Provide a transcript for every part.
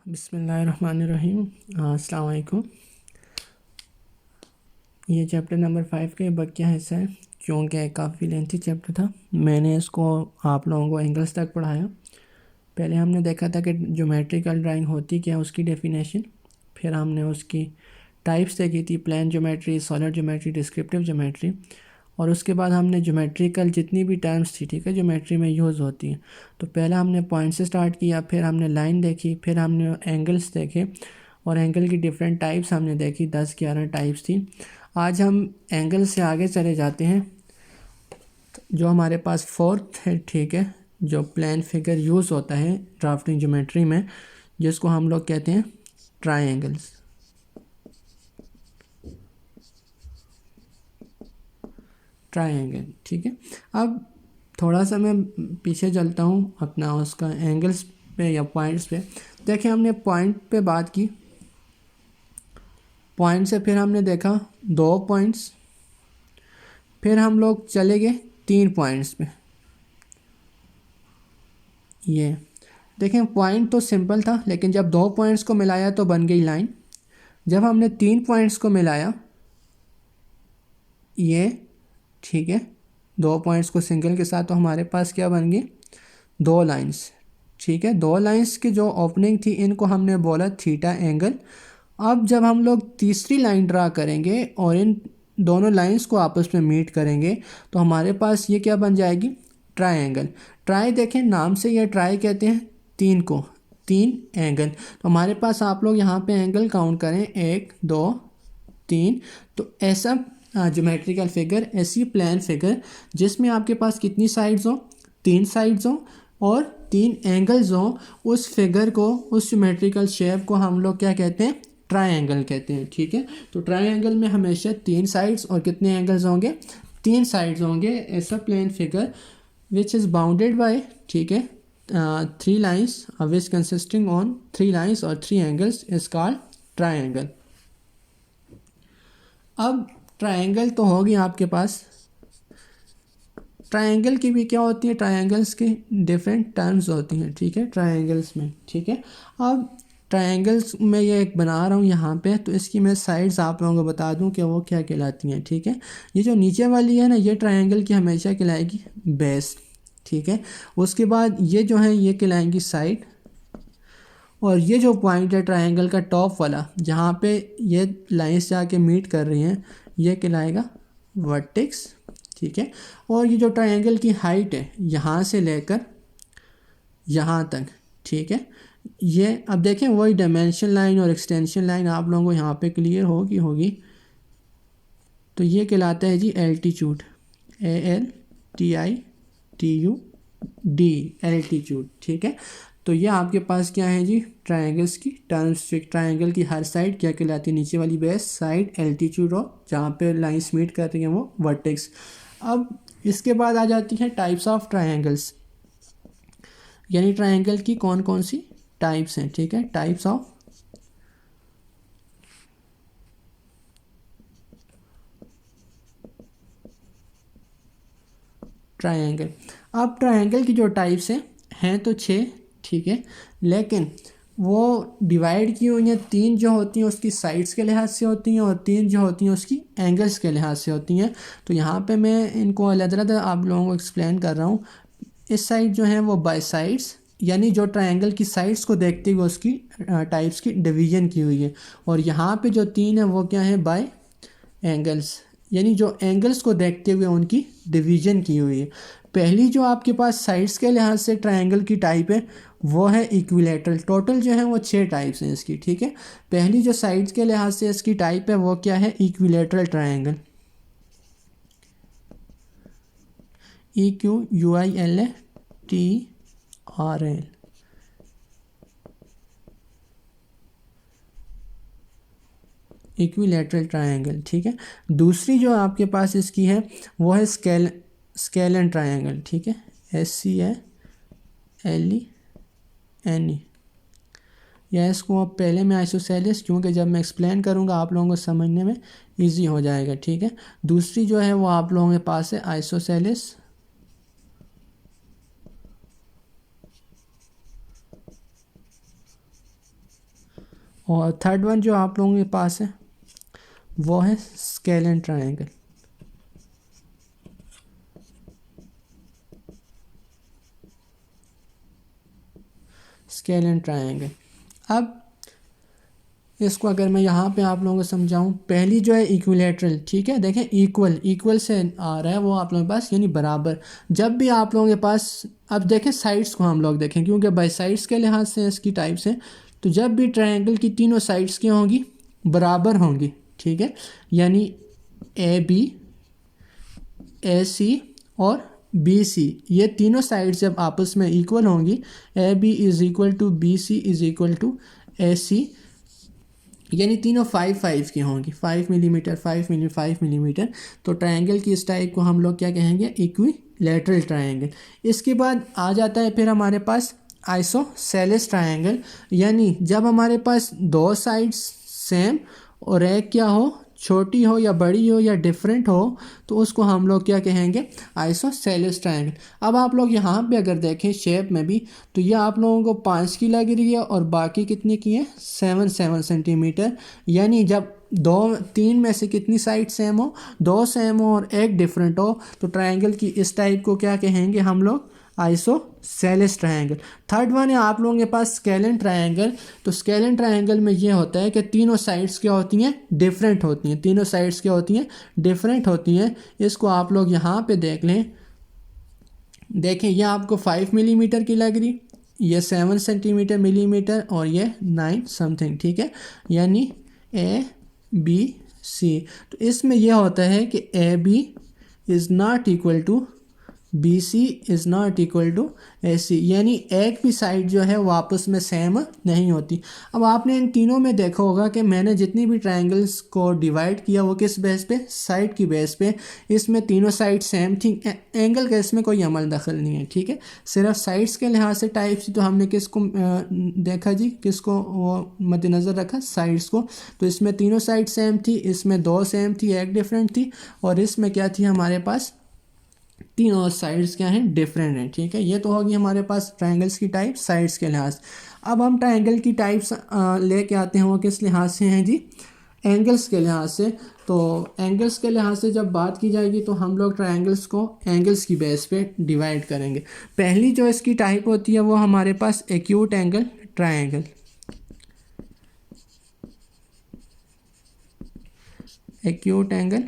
बिस्मिल्लाहिर्रहमानिर्रहीम। अस्सलाम वालेकुम। ये चैप्टर नंबर 5 का बकिया हिस्सा है, क्योंकि काफ़ी लेंथी चैप्टर था। मैंने इसको आप लोगों को एंगल्स तक पढ़ाया। पहले हमने देखा था कि ज्योमेट्रिकल ड्राइंग होती क्या, उसकी डेफिनेशन। फिर हमने उसकी टाइप्स देखी थी, plan geometry, solid geometry, descriptive geometry. और उसके बाद हमने ज्योमेट्रिकल जितनी भी टर्म्स थी, ठीक है, ज्योमेट्री में यूज़ होती हैं। तो पहला हमने पॉइंट से स्टार्ट किया, फिर हमने लाइन देखी, फिर हमने एंगल्स देखे और एंगल की डिफरेंट टाइप्स हमने देखी। 10-11 टाइप्स थी। आज हम एंगल से आगे चले जाते हैं। जो हमारे पास फोर्थ है, ठीक है, जो प्लान फिगर यूज़ होता है ड्राफ्टिंग ज्योमेट्री में, जिसको हम लोग कहते हैं ट्राइंगल्स। ट्राइंगल, ठीक है। अब थोड़ा सा मैं पीछे चलता हूँ अपना उसका एंगल्स पे या पॉइंट्स पे। देखिए, हमने पॉइंट पे बात की, पॉइंट से फिर हमने देखा 2 पॉइंट्स, फिर हम लोग चले गए 3 पॉइंट्स पे। ये देखें, पॉइंट तो सिंपल था, लेकिन जब 2 पॉइंट्स को मिलाया तो बन गई लाइन। जब हमने 3 पॉइंट्स को मिलाया, ये ठीक है, 2 पॉइंट्स को सिंगल के साथ, तो हमारे पास क्या बन गई, 2 लाइंस। ठीक है, 2 लाइंस की जो ओपनिंग थी, इनको हमने बोला थीटा एंगल। अब जब हम लोग तीसरी लाइन ड्रा करेंगे और इन दोनों लाइंस को आपस में मीट करेंगे, तो हमारे पास ये क्या बन जाएगी, ट्रायंगल। ट्राई देखें, नाम से ये ट्राई कहते हैं 3 को, 3 एंगल। तो हमारे पास आप लोग यहाँ पे एंगल काउंट करें, 1 2 3। तो ऐसा ज्योमेट्रिकल फिगर, ऐसी प्लान फिगर जिसमें आपके पास कितनी साइड्स हो, 3 साइड्स हो और 3 एंगल्स हो, उस फिगर को, उस ज्योमेट्रिकल शेप को हम लोग क्या कहते हैं, ट्रायंगल कहते हैं। ठीक है, तो ट्रायंगल में हमेशा 3 साइड्स और कितने एंगल्स होंगे, 3 साइड्स होंगे। ऐसा plane figure which is bounded by, ठीक है, 3 lines which consisting on 3 lines और 3 एंगल्स इज कॉल्ड ट्रायंगल। अब ट्रायंगल तो होगी आपके पास। ट्रायंगल की भी क्या होती है, ट्रायंगल्स की डिफरेंट टर्म्स होती हैं, ठीक है, ट्रायंगल्स में। ठीक है, अब ट्रायंगल्स में ये एक बना रहा हूँ यहाँ पे, तो इसकी मैं साइड्स आप लोगों को बता दूँ कि वो क्या कहलाती हैं। ठीक है, ये जो नीचे वाली है ना, ये ट्रायंगल की हमेशा कहलाएगी बेस। ठीक है, उसके बाद ये जो है ये कहलाएंगी साइड, और ये जो पॉइंट है ट्रायंगल का टॉप वाला, जहाँ पे ये लाइंस जाके मीट कर रही हैं, ये कहलाएगा वर्टेक्स। ठीक है, और ये जो ट्रायंगल की हाइट है यहाँ से लेकर यहाँ तक, ठीक है, ये अब देखें वही डायमेंशन लाइन और एक्सटेंशन लाइन आप लोगों को यहाँ पे क्लियर होगी। तो ये कहलाता है जी एल्टीट्यूड, ALTITUD, एल्टीट्यूड। ठीक है, तो ये आपके पास क्या है जी, ट्रायंगल्स की टर्म्स। ट्रायंगल की हर साइड क्या कहलाती है, नीचे वाली बेस, साइड, एल्टीट्यूड, और जहाँ पे लाइंस मीट कर रही हैं वो वर्टेक्स। अब इसके बाद आ जाती है टाइप्स ऑफ ट्रायंगल्स, यानी ट्रायंगल की कौन कौन सी टाइप्स हैं। ठीक है, टाइप्स ऑफ ट्रायंगल। अब ट्रायंगल की जो टाइप्स हैं तो 6, ठीक है, लेकिन वो डिवाइड की हुई हैं। 3 जो होती हैं उसकी साइड्स के लिहाज से होती हैं, और 3 जो होती हैं उसकी एंगल्स के लिहाज से होती हैं। तो यहाँ पे मैं इनको अलग-अलग आप लोगों को एक्सप्लेन कर रहा हूँ। इस साइड जो है वो बाय साइड्स, यानी जो ट्रायंगल की साइड्स को देखते हुए उसकी टाइप्स की डिवीजन की हुई है। और यहाँ पे जो 3 है वो क्या है, बाय एंगल्स, यानी जो एंगल्स को देखते हुए उनकी डिवीजन की हुई है। पहली जो आपके पास साइड्स के लिहाज से ट्रायंगल की टाइप है वो है इक्विलैटरल। टोटल जो है वो 6 टाइप्स हैं इसकी। ठीक है, पहली जो साइड्स के लिहाज से इसकी टाइप है वो क्या है, equilateral triangle, EQUILATRL। Equilateral triangle. ठीक है, दूसरी जो आपके पास इसकी है वो है स्केलन ट्रायंगल। ठीक है, SCALENE, या इसको अब पहले मैं आइसोसेलेस, क्योंकि जब मैं एक्सप्लेन करूँगा आप लोगों को समझने में इजी हो जाएगा। ठीक है, दूसरी जो है वो आप लोगों के पास है आइसोसेलेस और थर्ड वन जो आप लोगों के पास है वो है स्केलेन ट्रायंगल। Scalene triangle. अब इसको अगर मैं यहाँ पे आप लोगों को समझाऊँ, पहली जो है इक्विलेटरल, ठीक है, देखें इक्वल से आ रहा है वो आप लोगों के पास, यानी बराबर। जब भी आप लोगों के पास, अब देखें साइड्स को हम लोग देखें, क्योंकि बाई साइड्स के लिहाज से इसकी टाइप्स हैं, तो जब भी ट्रायंगल की तीनों साइड्स क्या होंगी, बराबर होंगी, ठीक है, यानी ए बी, ए सी और बी सी, ये तीनों साइड्स जब आपस में इक्वल होंगी, A B is equal to B C is equal to A C, यानी तीनों 5 की होंगी, 5 मिलीमीटर 5 मिलीमीटर, तो ट्रायंगल की इस टाइप को हम लोग क्या कहेंगे, इक्विलैटरल ट्रायंगल। इसके बाद आ जाता है फिर हमारे पास आइसोसेलेस ट्रायंगल, यानी जब हमारे पास दो साइड्स सेम और एक क्या हो, छोटी हो या बड़ी हो या डिफरेंट हो, तो उसको हम लोग क्या कहेंगे, आइसोसेलेस ट्रायंगल। अब आप लोग यहाँ पे अगर देखें शेप में भी, तो ये आप लोगों को 5 की लग रही है और बाकी कितने की है, 7 सेंटीमीटर, यानी जब तीन में से कितनी साइड सेम हो, दो सेम हो और एक डिफरेंट हो, तो ट्रायंगल की इस टाइप को क्या कहेंगे हम लोग, आइसोसेलेस ट्रायंगल। थर्ड वन है आप लोगों के पास स्केलेन ट्रायंगल। तो स्केलेन ट्रायंगल में ये होता है कि तीनों साइड्स क्या होती हैं, डिफरेंट होती हैं, तीनों साइड्स क्या होती हैं, डिफरेंट होती हैं। इसको आप लोग यहाँ पे देख लें, देखें ये आपको 5 मिलीमीटर की लग रही, ये 7 सेंटीमीटर मिलीमीटर और ये 9 समथिंग, ठीक है, यानी ए बी सी। तो इसमें यह होता है कि A B is not equal to B C is not equal to A C, यानी एक भी साइड जो है वो आपस में सेम नहीं होती। अब आपने इन तीनों में देखा होगा कि मैंने जितनी भी ट्रायंगल्स को डिवाइड किया वो किस बेस पे, साइड की बेस पे। इसमें तीनों साइड सेम थी, एंगल का इसमें कोई अमल दखल नहीं है, ठीक है, सिर्फ साइड्स के लिहाज से टाइप्स। तो हमने किसको देखा जी, किसको वो मद्देनज़र रखा, साइड्स को। तो इसमें तीनों साइड सेम थी, इसमें दो सेम थी, एक डिफरेंट थी, और इसमें क्या थी हमारे पास, तीनों साइड्स क्या हैं, डिफरेंट हैं, ठीक है। ये तो होगी हमारे पास ट्रायंगल्स की टाइप साइड्स के लिहाज। अब हम ट्रायंगल की टाइप्स लेके आते हैं, वो किस लिहाज से हैं जी, एंगल्स के लिहाज से। तो एंगल्स के लिहाज से जब बात की जाएगी तो हम लोग ट्रायंगल्स को एंगल्स की बेस पे डिवाइड करेंगे। पहली जो इसकी टाइप होती है वो हमारे पास acute angle triangle, acute angle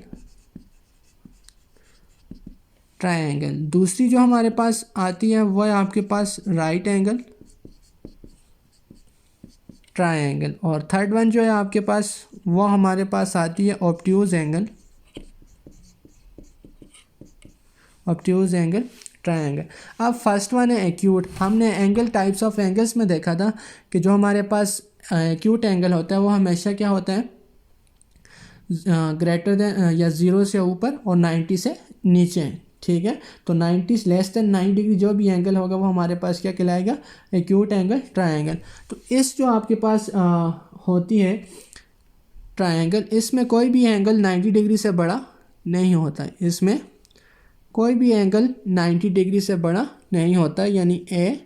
triangle. दूसरी जो हमारे पास आती है वो है आपके पास राइट एंगल ट्रायंगल। और थर्ड वन जो है आपके पास वो हमारे पास आती है obtuse angle, obtuse angle triangle. अब फर्स्ट वन है एक्यूट। हमने एंगल टाइप्स ऑफ एंगल्स में देखा था कि जो हमारे पास एक्यूट एंगल होता है वो हमेशा क्या होता है, ग्रेटर देन या 0 से ऊपर और 90 से नीचे, ठीक है। तो 90 लेस देन 90 डिग्री जो भी एंगल होगा वो हमारे पास क्या कहलाएगा, एक्यूट एंगल ट्रायंगल। तो इस जो आपके पास होती है ट्रायंगल, इसमें कोई भी एंगल 90 डिग्री से बड़ा नहीं होता है, इसमें कोई भी एंगल 90 डिग्री से बड़ा नहीं होता, यानी ए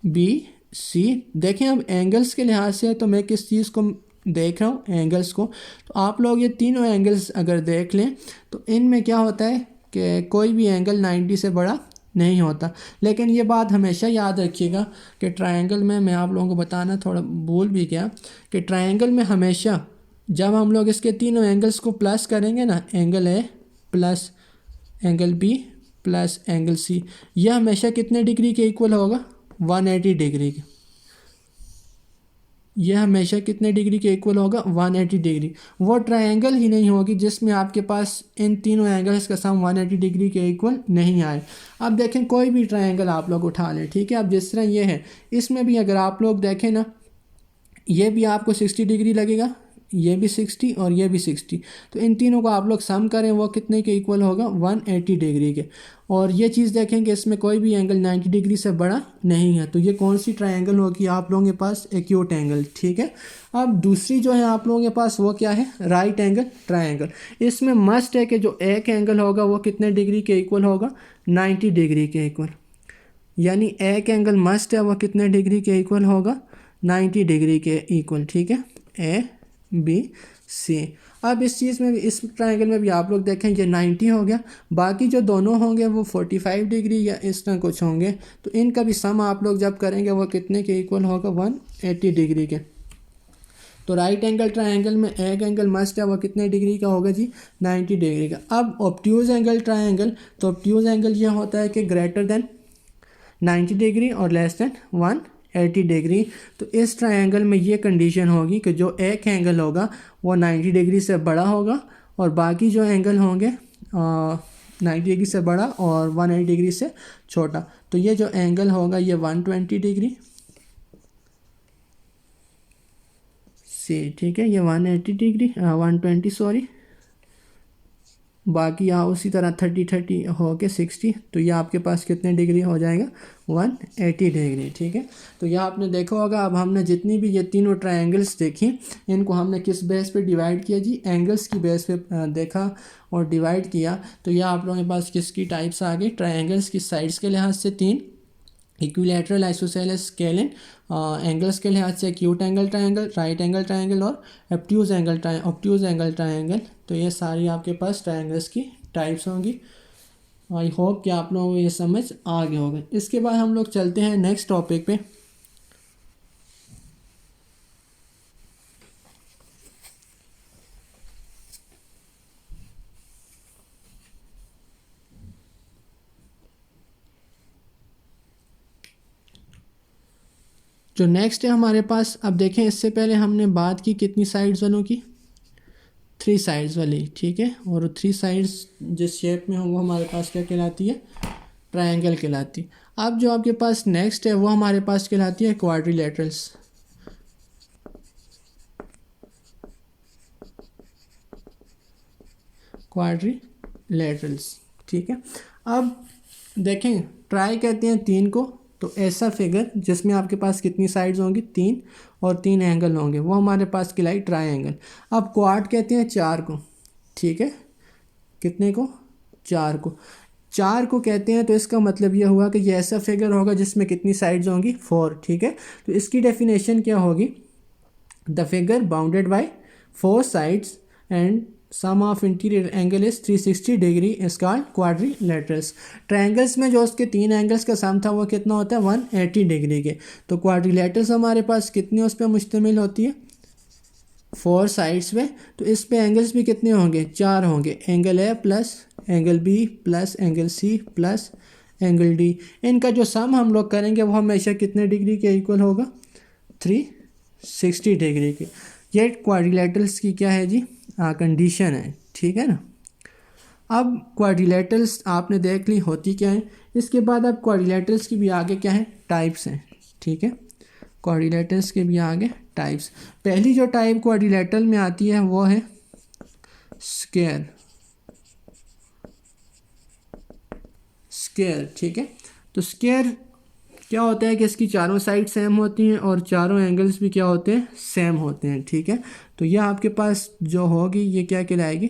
बी सी। देखें अब एंगल्स के लिहाज से तो मैं किस चीज़ को देख रहा हूँ, एंगल्स को। तो आप लोग ये तीनों एंगल्स अगर देख लें तो इनमें क्या होता है कि कोई भी एंगल 90 से बड़ा नहीं होता। लेकिन ये बात हमेशा याद रखिएगा कि ट्रायंगल में, मैं आप लोगों को बताना थोड़ा भूल भी गया, कि ट्रायंगल में हमेशा जब हम लोग इसके तीनों एंगल्स को प्लस करेंगे ना, angle A plus angle B plus angle C, यह हमेशा कितने डिग्री के इक्वल होगा, 180 डिग्री के। यह हमेशा कितने डिग्री के इक्वल होगा, 180 डिग्री। वो ट्रायंगल ही नहीं होगी जिसमें आपके पास इन तीनों एंगल्स का सम 180 डिग्री के इक्वल नहीं आए। अब देखें कोई भी ट्रायंगल आप लोग उठा लें, ठीक है। अब जिस तरह ये है, इसमें भी अगर आप लोग देखें ना, ये भी आपको 60 डिग्री लगेगा, ये भी 60 और ये भी 60। तो इन तीनों को आप लोग सम करें, वो कितने के इक्वल होगा, 180 डिग्री के। और ये चीज़ देखें कि इसमें कोई भी एंगल 90 डिग्री से बड़ा नहीं है। तो ये कौन सी ट्रायंगल होगी आप लोगों के पास, एक्यूट एंगल, ठीक है। अब दूसरी जो है आप लोगों के पास वो क्या है, राइट एंगल ट्रायंगल। इसमें मस्ट है कि जो एक एंगल होगा वो कितने डिग्री के इक्वल होगा, 90 डिग्री के इक्वल। यानी एक एंगल मस्ट है वो कितने डिग्री के इक्वल होगा, 90 डिग्री के इक्वल, ठीक है, ए बी सी। अब इस चीज़ में भी, इस ट्रायंगल में भी आप लोग देखें ये 90 हो गया, बाकी जो दोनों होंगे वो 45 डिग्री या इस तरह कुछ होंगे, तो इनका भी सम आप लोग जब करेंगे वो कितने के इक्वल होगा, 180 डिग्री के। तो राइट एंगल ट्रायंगल में एक एंगल मस्ट है, वो कितने डिग्री का होगा जी, 90 डिग्री का। अब ऑब्ट्यूज़ एंगल ट्रायंगल, तो ऑब्ट्यूज़ एंगल ये होता है कि ग्रेटर देन 90 डिग्री और लेस देन 180 डिग्री। तो इस ट्रायंगल में ये कंडीशन होगी कि जो एक एंगल होगा वो 90 डिग्री से बड़ा होगा और बाकी जो एंगल होंगे 90 डिग्री से बड़ा और 180 डिग्री से छोटा। तो ये जो एंगल होगा ये 120 डिग्री सी, ठीक है, ये 180 डिग्री 120 सॉरी, बाकी यहाँ उसी तरह 30 हो के 60, तो ये आपके पास कितने डिग्री हो जाएगा, 180 डिग्री, ठीक है। तो यह आपने देखा होगा। अब हमने जितनी भी ये तीनों ट्रायंगल्स देखी, इनको हमने किस बेस पे डिवाइड किया जी, एंगल्स की बेस पे देखा और डिवाइड किया। तो यह आप लोगों के पास किसकी टाइप्स आ गई, ट्रायंगल्स की साइड्स के लिहाज से 3, इक्विलैटरल, आइसोसेलेस, स्केलिन, एंगल्स के लिहाज से acute angle triangle, right angle triangle और ऑब्ट्यूज़ एंगल ट्रायंगल। तो ये सारी आपके पास ट्रायंगल्स की टाइप्स होंगी। आई होप कि आप लोगों को ये समझ आ गया होगा। इसके बाद हम लोग चलते हैं नेक्स्ट टॉपिक पे। जो नेक्स्ट है हमारे पास, अब देखें इससे पहले हमने बात की कितनी साइड्स वालों की, 3 साइड्स वाली, ठीक है। और 3 साइड्स जिस शेप में हो वो हमारे पास क्या कहलाती है, ट्रायंगल कहलाती। अब जो आपके पास नेक्स्ट है वो हमारे पास कहलाती है क्वाड्रिलेटरल्स। क्वाड्रिलेटरल्स, ठीक है। अब देखें ट्राई कहते हैं 3 को, तो ऐसा फिगर जिसमें आपके पास कितनी साइड्स होंगी, 3 और 3 एंगल होंगे, वो हमारे पास कहलाई ट्रायंगल। अब क्वाड कहते हैं 4 को, ठीक है, कितने को, 4 को, 4 को कहते हैं। तो इसका मतलब ये हुआ कि ये ऐसा फिगर होगा जिसमें कितनी साइड्स होंगी, 4, ठीक है। तो इसकी डेफिनेशन क्या होगी, the figure bounded by 4 sides and sum of interior angle is 360 degree is called quadrilaterals. Triangles में जो उसके 3 एंगल्स का सम था वो कितना होता है, 180 डिग्री के। तो क्वाड्रिलेटरल्स हमारे पास कितनी उस पर मुश्तमिल होती है, 4 साइड्स में। तो इस पे एंगल्स भी कितने होंगे, 4 होंगे, angle A plus angle B plus angle C plus angle D. इनका जो सम हम लोग करेंगे वो हमेशा कितने डिग्री के इक्वल होगा, 360 डिग्री के। ये क्वाड्रिलेटरल्स की क्या है जी, कंडीशन है, ठीक है ना। अब क्वाड्रिलेटरल्स आपने देख ली होती क्या है। इसके बाद अब क्वाड्रिलेटरल्स की भी आगे क्या है, टाइप्स हैं, ठीक है। क्वाड्रिलेटरल्स के भी आगे टाइप्स। पहली जो टाइप क्वाड्रिलेटरल में आती है वो है स्क्वायर, ठीक है। तो स्क्वायर क्या होता है कि इसकी चारों साइड सेम होती हैं और चारों एंगल्स भी क्या होते हैं, सेम होते हैं, ठीक है। तो यह आपके पास जो होगी ये क्या कहलाएगी,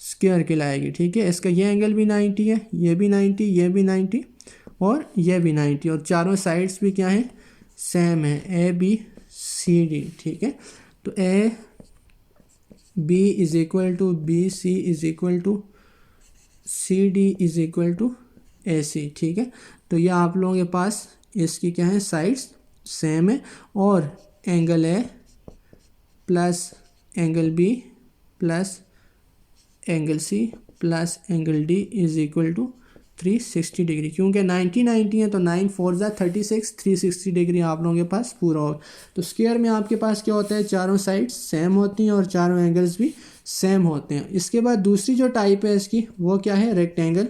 स्क्वायर कहलाएगी, ठीक है। इसका ये एंगल भी 90 है, ये भी 90, ये भी 90 और ये भी 90 और चारों साइड्स भी क्या हैं, सेम है, ए बी सी डी, ठीक है। तो A B is equal to B, C is equal to C, D is equal to A C, ठीक है। तो ये आप लोगों के पास इसकी क्या है, साइड्स सेम है और angle A plus angle B plus angle C plus angle D is equal to 360 degree. क्योंकि 90 है तो 9 4 जा 36, 360 डिग्री आप लोगों के पास पूरा होगा। तो स्क्वायर में आपके पास क्या होता है, चारों साइड सेम होती हैं और चारों एंगल्स भी सेम होते हैं। इसके बाद दूसरी जो टाइप है इसकी वो क्या है, रेक्टेंगल।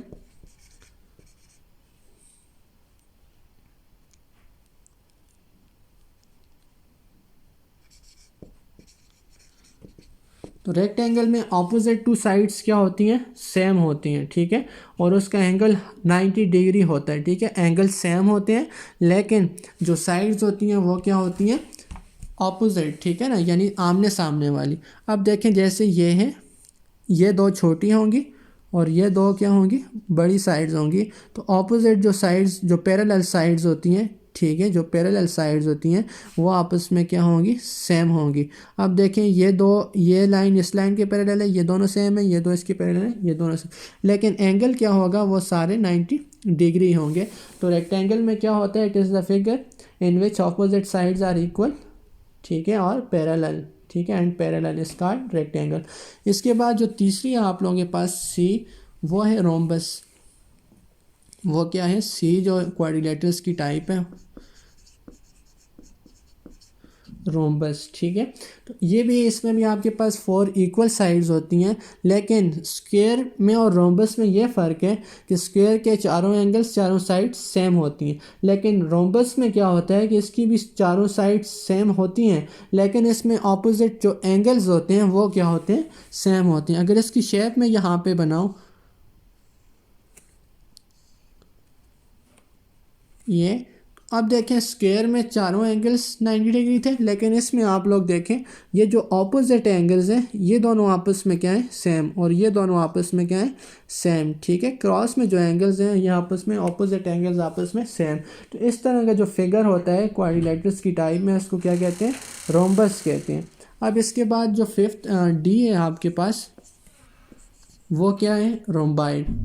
तो रेक्टेंगल में ऑपोजिट 2 साइड्स क्या होती हैं, सेम होती हैं, ठीक है। और उसका एंगल 90 डिग्री होता है, ठीक है। एंगल सेम होते हैं लेकिन जो साइड्स होती हैं वो क्या होती हैं, ऑपोजिट, ठीक है ना, यानी आमने सामने वाली। अब देखें जैसे ये है, ये 2 छोटी होंगी और ये 2 क्या होंगी, बड़ी साइड्स होंगी। तो ऑपोजिट जो साइड्स, जो पैरेलल साइड्स होती हैं, ठीक है, जो पैरेलल साइड्स होती हैं वो आपस में क्या होंगी, सेम होंगी। अब देखें ये लाइन इस लाइन के पैरेलल है, ये दोनों सेम है, ये दो इसके पैरेलल है, ये दोनों सेम, लेकिन एंगल क्या होगा, वो सारे 90 डिग्री होंगे। तो रेक्टेंगल में क्या होता है, it is the figure in which opposite sides are equal, ठीक है, और पैरेलल, ठीक है, and parallel is called rectangle. इसके बाद जो तीसरी है आप लोगों के पास सी, वो है रोम्बस। वो क्या है, सी जो क्वाड्रिलेटरस की टाइप है, रोम्बस, ठीक है। तो ये भी, इसमें भी आपके पास 4 इक्वल साइड्स होती हैं, लेकिन स्क्वायर में और रोम्बस में ये फ़र्क है कि स्क्वायर के चारों एंगल्स, चारों साइड्स सेम होती हैं, लेकिन रोम्बस में क्या होता है कि इसकी भी चारों साइड्स सेम होती हैं, लेकिन इसमें ऑपोजिट जो एंगल्स होते हैं वो क्या होते हैं, सेम होते हैं। अगर इसकी शेप में यहाँ पे बनाऊँ, ये अब देखें, स्क्वायर में चारों एंगल्स 90 डिग्री थे, लेकिन इसमें आप लोग देखें ये जो ऑपोजिट एंगल्स हैं ये दोनों आपस में क्या है, सेम, और ये दोनों आपस में क्या है, सेम, ठीक है। क्रॉस में जो एंगल्स हैं ये आपस में, ऑपोजिट एंगल्स आपस में सेम। तो इस तरह का जो फिगर होता है क्वाड्रिलेटरस की टाइप में, इसको क्या कहते हैं, रोम्बस कहते हैं। अब इसके बाद जो फिफ्थ डी है आपके पास, वो क्या है, रोम्बाइड।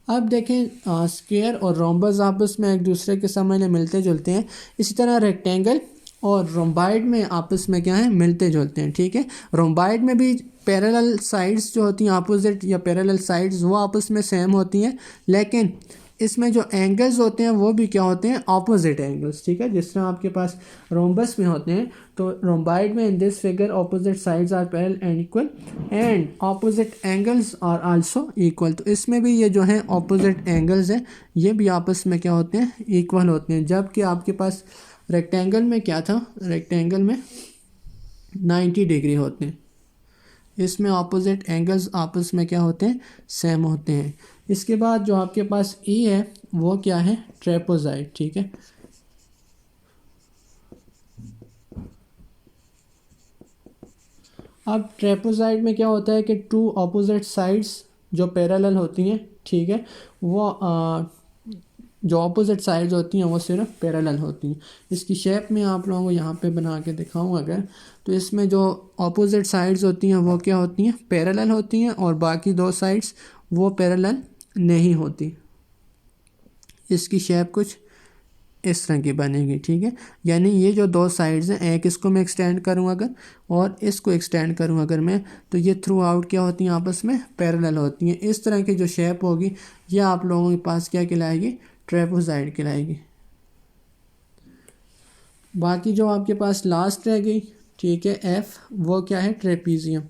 अब देखें, स्क्वायर और रोम्बस आपस में एक दूसरे के समझ मिलते जुलते हैं, इसी तरह रेक्टेंगल और रोम्बाइड में आपस में क्या है, मिलते जुलते हैं, ठीक है। रोम्बाइड में भी पैरेलल साइड्स जो होती हैं, अपोजिट या पैरेलल साइड्स, वो आपस में सेम होती हैं, लेकिन इसमें जो एंगल्स होते हैं वो भी क्या होते हैं, ऑपोजिट एंगल्स, ठीक है। जिस तरह आपके पास रोम्बस में होते हैं, तो रोम्बाइड में in this figure opposite sides are parallel and equal and opposite angles are also equal. तो इसमें भी ये जो है ऑपोजिट एंगल्स हैं ये भी आपस में क्या होते हैं, इक्वल होते हैं। जबकि आपके पास रेक्टेंगल में क्या था, रेक्टेंगल में 90 डिग्री होते हैं, इसमें ऑपोजिट एंगल्स आपस में क्या होते हैं, सेम होते हैं। इसके बाद जो आपके पास ई है वो क्या है, ट्रेपोज़ाइड, ठीक है। अब ट्रेपोज़ाइड में क्या होता है कि 2 ऑपोजिट साइड्स जो पैरेलल होती हैं, ठीक है, वो जो ऑपोजिट साइड्स होती हैं वो सिर्फ पैरेलल होती हैं। इसकी शेप में आप लोगों को यहाँ पे बना के दिखाऊँ अगर, तो इसमें जो ऑपोजिट साइड्स होती हैं वो क्या होती हैं, पैरेलल होती हैं, और बाकी 2 साइड्स वो पैरेलल नहीं होती। इसकी शेप कुछ इस तरह की बनेगी, ठीक है। यानी ये जो 2 साइड्स हैं, एक इसको मैं एक्सटेंड करूँ अगर और इसको एक्सटेंड करूँ अगर मैं, तो ये थ्रू आउट क्या होती हैं, आपस में पैरेलल होती हैं। इस तरह की जो शेप होगी ये आप लोगों के पास क्या कहलाएगी, ट्रेपोज़ाइड कहलाएगी। बाकी जो आपके पास लास्ट रह गई, ठीक है, एफ, वो क्या है, ट्रेपीजियम।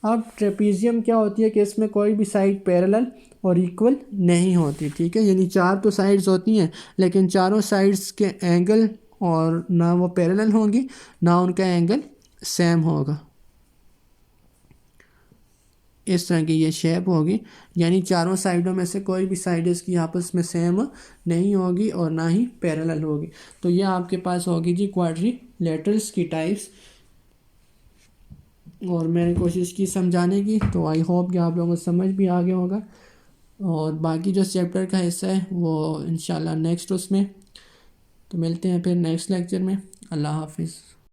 अब ट्रेपीजियम क्या होती है कि इसमें कोई भी साइड पैरेलल और इक्वल नहीं होती, ठीक है। यानी 4 तो साइड्स होती हैं, लेकिन चारों साइड्स के एंगल और ना वो पैरेलल होंगी ना उनका एंगल सेम होगा। इस तरह की ये शेप होगी, यानी चारों साइडों में से कोई भी साइड इसकी आपस में सेम नहीं होगी और ना ही पैरेलल होगी। तो ये आपके पास होगी जी क्वाड्रिलेटरल्स की टाइप्स, और मैंने कोशिश की समझाने की, तो आई होप कि आप लोगों को समझ भी आ गया होगा। और बाकी जो चैप्टर का हिस्सा है वो इंशाल्लाह नेक्स्ट उसमें, तो मिलते हैं फिर नेक्स्ट लेक्चर में। अल्लाह हाफिज़।